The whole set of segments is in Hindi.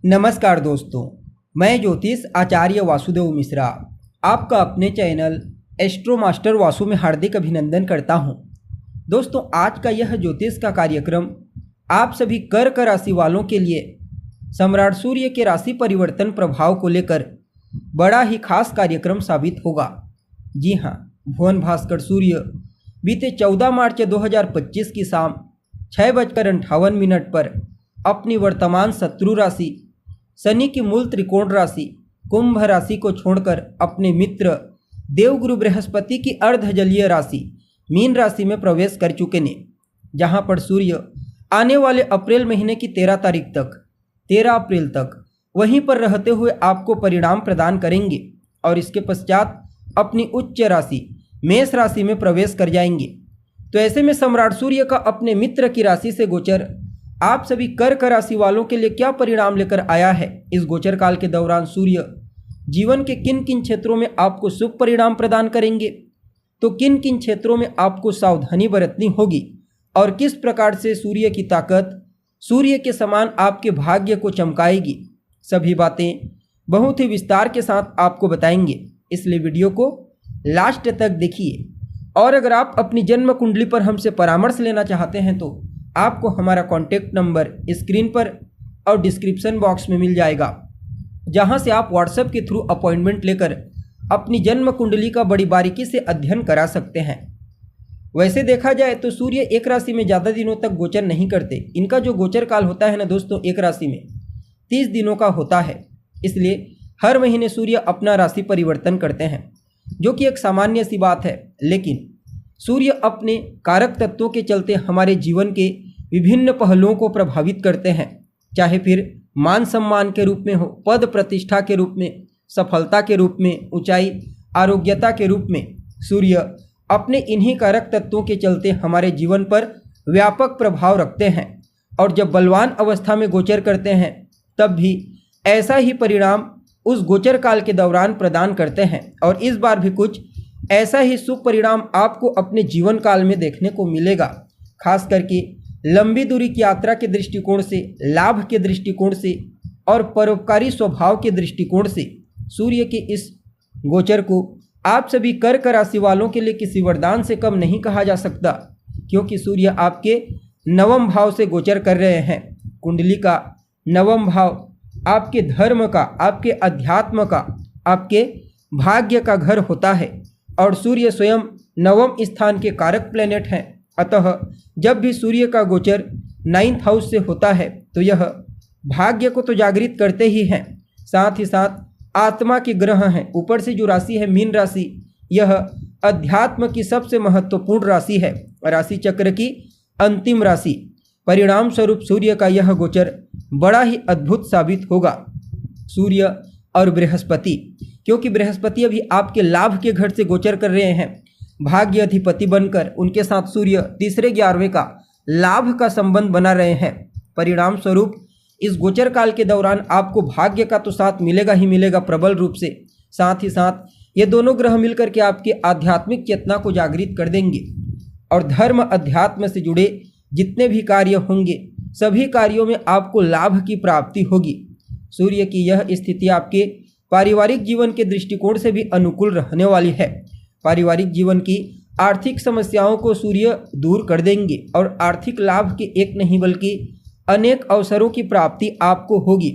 नमस्कार दोस्तों, मैं ज्योतिष आचार्य वासुदेव मिश्रा आपका अपने चैनल एस्ट्रो मास्टर वासु में हार्दिक अभिनंदन करता हूं। दोस्तों, आज का यह ज्योतिष का कार्यक्रम आप सभी कर्क राशि वालों के लिए सम्राट सूर्य के राशि परिवर्तन प्रभाव को लेकर बड़ा ही खास कार्यक्रम साबित होगा। जी हाँ, भुवन भास्कर सूर्य बीते 14 मार्च 2025 की शाम 6:58 पर अपनी वर्तमान शत्रु राशि शनि की मूल त्रिकोण राशि कुंभ राशि को छोड़कर अपने मित्र देवगुरु बृहस्पति की अर्धजलीय राशि मीन राशि में प्रवेश कर चुके ने, जहां पर सूर्य आने वाले अप्रैल महीने की 13 अप्रैल तक वहीं पर रहते हुए आपको परिणाम प्रदान करेंगे और इसके पश्चात अपनी उच्च राशि मेष राशि में प्रवेश कर जाएंगे। तो ऐसे में सम्राट सूर्य का अपने मित्र की राशि से गोचर आप सभी कर्क राशि वालों के लिए क्या परिणाम लेकर आया है। इस गोचर काल के दौरान सूर्य जीवन के किन किन क्षेत्रों में आपको शुभ परिणाम प्रदान करेंगे, तो किन किन क्षेत्रों में आपको सावधानी बरतनी होगी और किस प्रकार से सूर्य की ताकत सूर्य के समान आपके भाग्य को चमकाएगी, सभी बातें बहुत ही विस्तार के साथ आपको बताएंगे। इसलिए वीडियो को लास्ट तक देखिए। और अगर आप अपनी जन्म कुंडली पर हमसे परामर्श लेना चाहते हैं तो आपको हमारा कॉन्टैक्ट नंबर स्क्रीन पर और डिस्क्रिप्शन बॉक्स में मिल जाएगा, जहां से आप व्हाट्सएप के थ्रू अपॉइंटमेंट लेकर अपनी जन्म कुंडली का बड़ी बारीकी से अध्ययन करा सकते हैं। वैसे देखा जाए तो सूर्य एक राशि में ज़्यादा दिनों तक गोचर नहीं करते। इनका जो गोचर काल होता है ना दोस्तों, एक राशि में 30 दिनों का होता है। इसलिए हर महीने सूर्य अपना राशि परिवर्तन करते हैं, जो कि एक सामान्य सी बात है। लेकिन सूर्य अपने कारक तत्वों के चलते हमारे जीवन के विभिन्न पहलुओं को प्रभावित करते हैं, चाहे फिर मान सम्मान के रूप में हो, पद प्रतिष्ठा के रूप में, सफलता के रूप में, ऊंचाई आरोग्यता के रूप में। सूर्य अपने इन्हीं कारक तत्वों के चलते हमारे जीवन पर व्यापक प्रभाव रखते हैं और जब बलवान अवस्था में गोचर करते हैं तब भी ऐसा ही परिणाम उस गोचर काल के दौरान प्रदान करते हैं। और इस बार भी कुछ ऐसा ही शुभ परिणाम आपको अपने जीवन काल में देखने को मिलेगा। खास करके लंबी दूरी की यात्रा के दृष्टिकोण से, लाभ के दृष्टिकोण से और परोपकारी स्वभाव के दृष्टिकोण से सूर्य के इस गोचर को आप सभी कर्क राशि वालों के लिए किसी वरदान से कम नहीं कहा जा सकता, क्योंकि सूर्य आपके नवम भाव से गोचर कर रहे हैं। कुंडली का नवम भाव आपके धर्म का, आपके अध्यात्म का, आपके भाग्य का घर होता है और सूर्य स्वयं नवम स्थान के कारक प्लेनेट हैं। अतः जब भी सूर्य का गोचर 9th हाउस से होता है तो यह भाग्य को तो जागृत करते ही हैं, साथ ही साथ आत्मा के ग्रह हैं। ऊपर से जो राशि है मीन राशि, यह अध्यात्म की सबसे महत्वपूर्ण राशि है, राशि चक्र की अंतिम राशि। परिणाम स्वरूप सूर्य का यह गोचर बड़ा ही अद्भुत साबित होगा। सूर्य और बृहस्पति, क्योंकि बृहस्पति अभी आपके लाभ के घर से गोचर कर रहे हैं, भाग्य अधिपति बनकर उनके साथ सूर्य 3रे 11वें का लाभ का संबंध बना रहे हैं। परिणाम स्वरूप इस गोचर काल के दौरान आपको भाग्य का तो साथ मिलेगा ही मिलेगा प्रबल रूप से, साथ ही साथ ये दोनों ग्रह मिलकर के आपकी आध्यात्मिक चेतना को जागृत कर देंगे और धर्म अध्यात्म से जुड़े जितने भी कार्य होंगे सभी कार्यों में आपको लाभ की प्राप्ति होगी। सूर्य की यह स्थिति आपके पारिवारिक जीवन के दृष्टिकोण से भी अनुकूल रहने वाली है। पारिवारिक जीवन की आर्थिक समस्याओं को सूर्य दूर कर देंगे और आर्थिक लाभ के एक नहीं बल्कि अनेक अवसरों की प्राप्ति आपको होगी।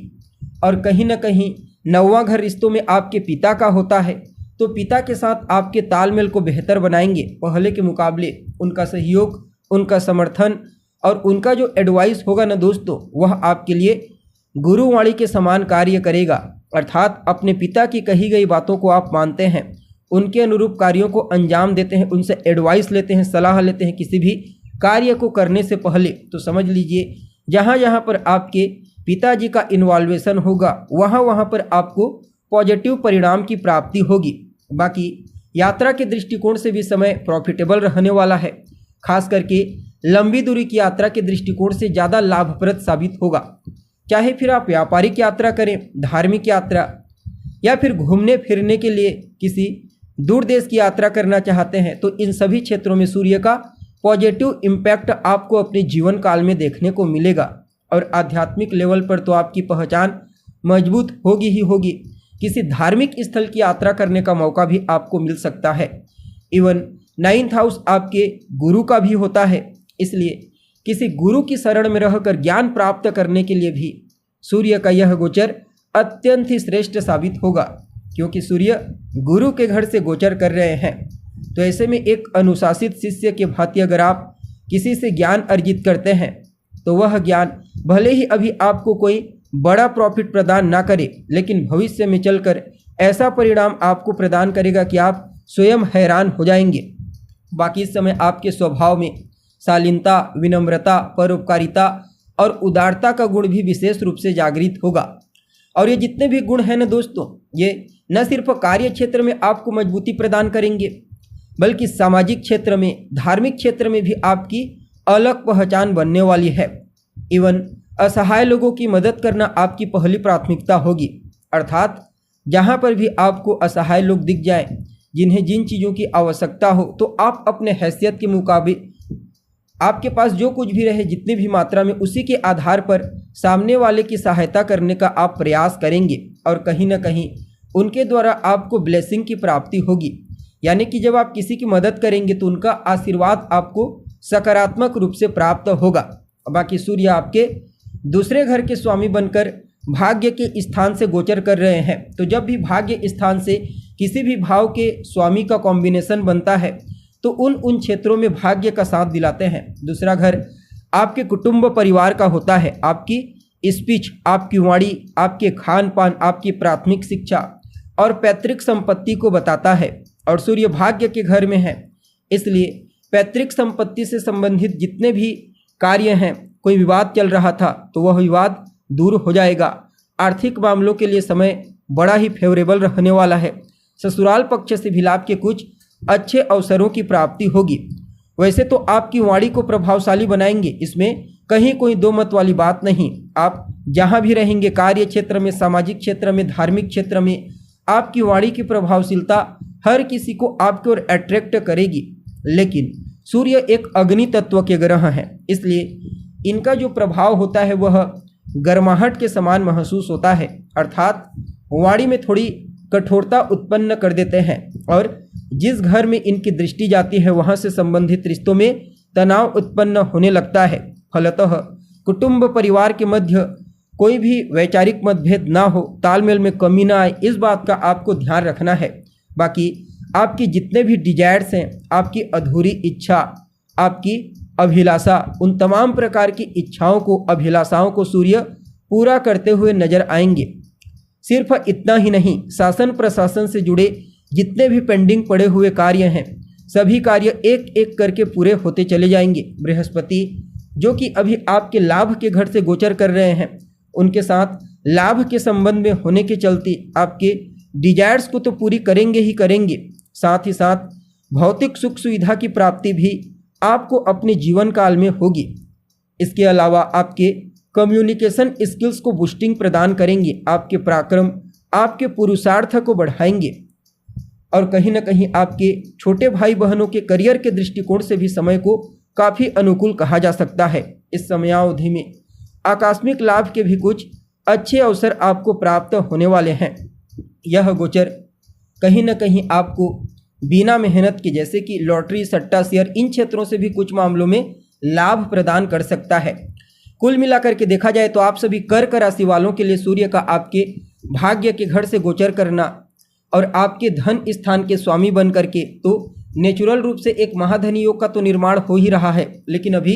और कहीं न कहीं 9वां घर रिश्तों में आपके पिता का होता है, तो पिता के साथ आपके तालमेल को बेहतर बनाएंगे। पहले के मुकाबले उनका सहयोग, उनका समर्थन और उनका जो एडवाइस होगा ना दोस्तों, वह आपके लिए गुरुवाणी के समान कार्य करेगा। अर्थात अपने पिता की कही गई बातों को आप मानते हैं, उनके अनुरूप कार्यों को अंजाम देते हैं, उनसे एडवाइस लेते हैं, सलाह लेते हैं किसी भी कार्य को करने से पहले। तो समझ लीजिए, जहाँ जहाँ पर आपके पिताजी का इन्वॉल्वेशन होगा वहाँ वहाँ पर आपको पॉजिटिव परिणाम की प्राप्ति होगी। बाकी यात्रा के दृष्टिकोण से भी समय प्रॉफिटेबल रहने वाला है। खास करके लंबी दूरी की यात्रा के दृष्टिकोण से ज़्यादा लाभप्रद साबित होगा। चाहे फिर आप व्यापारिक यात्रा करें, धार्मिक यात्रा, या फिर घूमने फिरने के लिए किसी दूर देश की यात्रा करना चाहते हैं, तो इन सभी क्षेत्रों में सूर्य का पॉजिटिव इम्पैक्ट आपको अपने जीवन काल में देखने को मिलेगा। और आध्यात्मिक लेवल पर तो आपकी पहचान मजबूत होगी ही होगी। किसी धार्मिक स्थल की यात्रा करने का मौका भी आपको मिल सकता है। इवन 9th हाउस आपके गुरु का भी होता है, इसलिए किसी गुरु की शरण में रहकर ज्ञान प्राप्त करने के लिए भी सूर्य का यह गोचर अत्यंत ही श्रेष्ठ साबित होगा, क्योंकि सूर्य गुरु के घर से गोचर कर रहे हैं। तो ऐसे में एक अनुशासित शिष्य के भांति अगर आप किसी से ज्ञान अर्जित करते हैं तो वह ज्ञान भले ही अभी आपको कोई बड़ा प्रॉफिट प्रदान ना करे, लेकिन भविष्य में चलकर ऐसा परिणाम आपको प्रदान करेगा कि आप स्वयं हैरान हो जाएंगे। बाकी इस समय आपके स्वभाव में शालीनता, विनम्रता, परोपकारिता और उदारता का गुण भी विशेष रूप से जागृत होगा। और ये जितने भी गुण हैं ना दोस्तों, ये न सिर्फ कार्य क्षेत्र में आपको मजबूती प्रदान करेंगे, बल्कि सामाजिक क्षेत्र में, धार्मिक क्षेत्र में भी आपकी अलग पहचान बनने वाली है। इवन असहाय लोगों की मदद करना आपकी पहली प्राथमिकता होगी। अर्थात जहाँ पर भी आपको असहाय लोग दिख जाए, जिन्हें जिन चीज़ों की आवश्यकता हो, तो आप अपने हैसियत के मुताबिक आपके पास जो कुछ भी रहे, जितनी भी मात्रा में, उसी के आधार पर सामने वाले की सहायता करने का आप प्रयास करेंगे और कहीं ना कहीं उनके द्वारा आपको ब्लेसिंग की प्राप्ति होगी। यानी कि जब आप किसी की मदद करेंगे तो उनका आशीर्वाद आपको सकारात्मक रूप से प्राप्त होगा। बाकी सूर्य आपके दूसरे घर के स्वामी बनकर भाग्य के स्थान से गोचर कर रहे हैं, तो जब भी भाग्य स्थान से किसी भी भाव के स्वामी का कॉम्बिनेशन बनता है तो उन क्षेत्रों में भाग्य का साथ दिलाते हैं। दूसरा घर आपके कुटुंब परिवार का होता है, आपकी स्पीच, आपकी वाणी, आपके खान पान, आपकी प्राथमिक शिक्षा और पैतृक संपत्ति को बताता है। और सूर्य भाग्य के घर में है, इसलिए पैतृक संपत्ति से संबंधित जितने भी कार्य हैं, कोई विवाद चल रहा था तो वह विवाद दूर हो जाएगा। आर्थिक मामलों के लिए समय बड़ा ही फेवरेबल रहने वाला है। ससुराल पक्ष से भी लाभ के कुछ अच्छे अवसरों की प्राप्ति होगी। वैसे तो आपकी वाणी को प्रभावशाली बनाएंगे, इसमें कहीं कोई दो मत वाली बात नहीं। आप जहां भी रहेंगे, कार्य क्षेत्र में, सामाजिक क्षेत्र में, धार्मिक क्षेत्र में, आपकी वाणी की प्रभावशीलता हर किसी को आपकी ओर अट्रैक्ट करेगी। लेकिन सूर्य एक अग्नि तत्व के ग्रह हैं, इसलिए इनका जो प्रभाव होता है वह गर्माहट के समान महसूस होता है। अर्थात वाणी में थोड़ी कठोरता उत्पन्न कर देते हैं और जिस घर में इनकी दृष्टि जाती है वहां से संबंधित रिश्तों में तनाव उत्पन्न होने लगता है। फलतः कुटुंब परिवार के मध्य कोई भी वैचारिक मतभेद ना हो, तालमेल में कमी ना आए, इस बात का आपको ध्यान रखना है। बाकी आपकी जितने भी डिजायर्स हैं, आपकी अधूरी इच्छा, आपकी अभिलाषा, उन तमाम प्रकार की इच्छाओं को, अभिलाषाओं को सूर्य पूरा करते हुए नजर आएंगे। सिर्फ इतना ही नहीं, शासन प्रशासन से जुड़े जितने भी पेंडिंग पड़े हुए कार्य हैं, सभी कार्य एक एक करके पूरे होते चले जाएंगे। बृहस्पति जो कि अभी आपके लाभ के घर से गोचर कर रहे हैं, उनके साथ लाभ के संबंध में होने के चलते आपके डिजायर्स को तो पूरी करेंगे ही करेंगे, साथ ही साथ भौतिक सुख सुविधा की प्राप्ति भी आपको अपने जीवन काल में होगी। इसके अलावा आपके कम्युनिकेशन स्किल्स को बूस्टिंग प्रदान करेंगे, आपके पराक्रम, आपके पुरुषार्थ को बढ़ाएंगे और कहीं ना कहीं आपके छोटे भाई बहनों के करियर के दृष्टिकोण से भी समय को काफ़ी अनुकूल कहा जा सकता है। इस समयावधि में आकस्मिक लाभ के भी कुछ अच्छे अवसर आपको प्राप्त होने वाले हैं। यह गोचर कहीं ना कहीं आपको बिना मेहनत के, जैसे कि लॉटरी, सट्टा, शेयर, इन क्षेत्रों से भी कुछ मामलों में लाभ प्रदान कर सकता है। कुल मिलाकर के देखा जाए तो आप सभी कर्क राशि वालों के लिए सूर्य का आपके भाग्य के घर से गोचर करना और आपके धन स्थान के स्वामी बन करके तो नेचुरल रूप से एक महाधनी योग का तो निर्माण हो ही रहा है, लेकिन अभी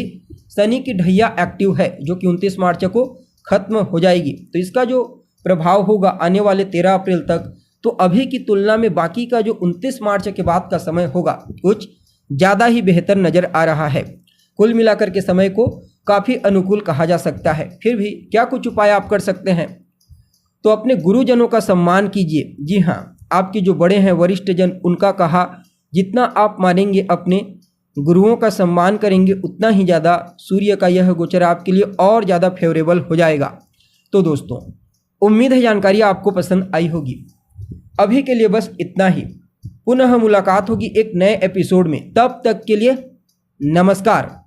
शनि की ढैया एक्टिव है जो कि 29 मार्च को खत्म हो जाएगी। तो इसका जो प्रभाव होगा आने वाले 13 अप्रैल तक, तो अभी की तुलना में बाकी का जो 29 मार्च के बाद का समय होगा कुछ ज़्यादा ही बेहतर नज़र आ रहा है। कुल मिलाकर के समय को काफ़ी अनुकूल कहा जा सकता है। फिर भी क्या कुछ उपाय आप कर सकते हैं, तो अपने गुरुजनों का सम्मान कीजिए। जी हाँ, आपके जो बड़े हैं, वरिष्ठ जन, उनका कहा जितना आप मानेंगे, अपने गुरुओं का सम्मान करेंगे, उतना ही ज़्यादा सूर्य का यह गोचर आपके लिए और ज़्यादा फेवरेबल हो जाएगा। तो दोस्तों, उम्मीद है जानकारी आपको पसंद आई होगी। अभी के लिए बस इतना ही। पुनः मुलाकात होगी एक नए एपिसोड में। तब तक के लिए नमस्कार।